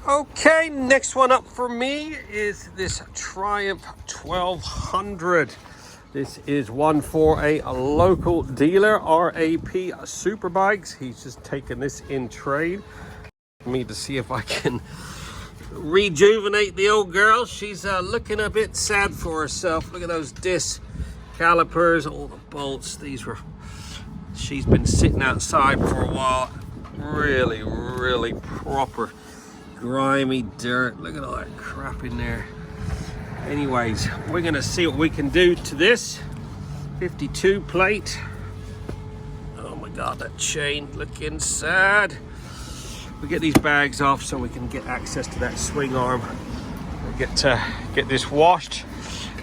Okay, next one up for me is this Triumph 1200. This is one for a local dealer, RAP Superbikes. He's just taken this in trade. Me to see if I can rejuvenate the old girl. She's looking a bit sad for herself. Look at those disc calipers, all the bolts. She's been sitting outside for a while. Really proper grimy dirt. Look at all that crap in there. Anyways, we're gonna see what we can do to this 52 plate. Oh my god, that chain looking sad. We get these bags off so we can get access to that swing arm. We get this washed,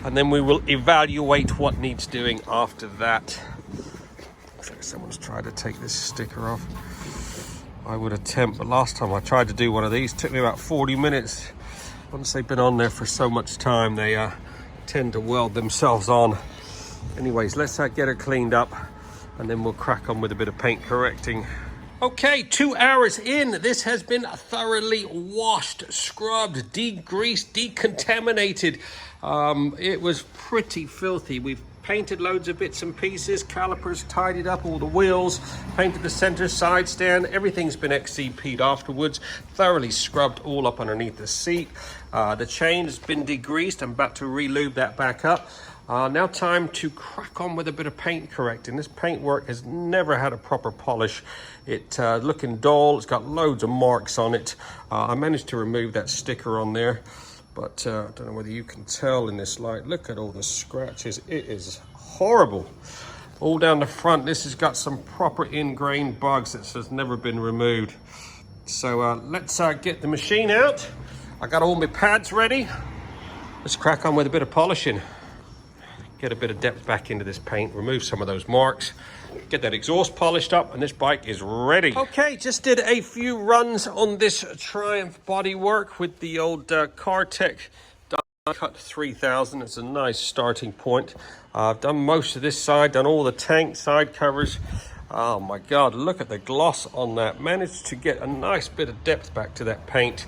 and then we will evaluate what needs doing after that. Looks like someone's tried to take this sticker off. I would attempt, but last time I tried to do one of these, it took me about 40 minutes. Once they've been on there for so much time, they tend to weld themselves on. Anyways, let's get her cleaned up, and then we'll crack on with a bit of paint correcting. Okay, 2 hours in, this has been thoroughly washed, scrubbed, degreased, decontaminated. It was pretty filthy. We've painted loads of bits and pieces, calipers, tidied up all the wheels, painted the center side stand. Everything's been XCP'd afterwards, thoroughly scrubbed all up underneath the seat. The chain has been degreased. I'm about to re-lube that back up. Now time to crack on with a bit of paint correcting. This paintwork has never had a proper polish. It's looking dull. It's got loads of marks on it. I managed to remove that sticker on there, but I don't know whether you can tell in this light. Look at all the scratches. It is horrible. All down the front, this has got some proper ingrained bugs that has never been removed. So let's get the machine out. I got all my pads ready. Let's crack on with a bit of polishing. Get a bit of depth back into this paint, remove some of those marks, get that exhaust polished up, and this bike is ready. Okay, just did a few runs on this Triumph bodywork with the old Cartech Cut 3000. It's a nice starting point. I've done most of this side, done all the tank side covers. Oh my god, look at the gloss on that. Managed to get a nice bit of depth back to that paint.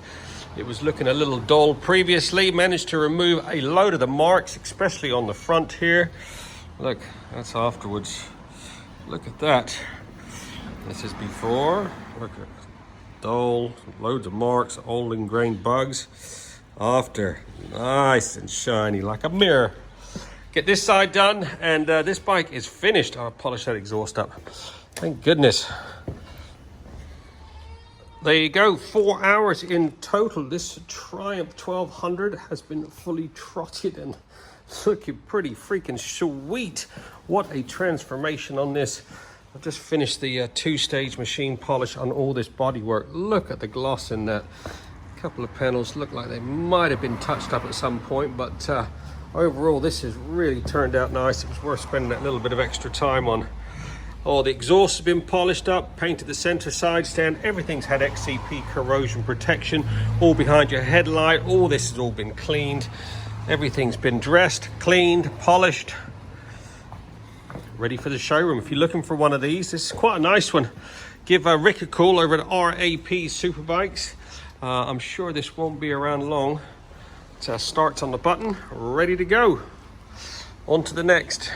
It was looking a little dull previously. Managed to remove a load of the marks, especially on the front here. Look, that's afterwards. Look at that. This is before. Look at dull, loads of marks, old ingrained bugs. After, nice and shiny like a mirror. Get this side done, and this bike is finished. I'll polish that exhaust up. Thank goodness. There you go, 4 hours in total. This Triumph 1200 has been fully trotted and looking pretty freaking sweet. What a transformation on this. I've just finished the two-stage machine polish on all this bodywork. Look at the gloss in that. A couple of panels look like they might have been touched up at some point, but overall this has really turned out nice. It was worth spending that little bit of extra time on. Oh, the exhaust has been polished up, painted the center side stand. Everything's had XCP corrosion protection. All behind your headlight. All this has all been cleaned. Everything's been dressed, cleaned, polished. Ready for the showroom. If you're looking for one of these, this is quite a nice one. Give Rick a call over at RAP Superbikes. I'm sure this won't be around long. It starts on the button, ready to go. On to the next.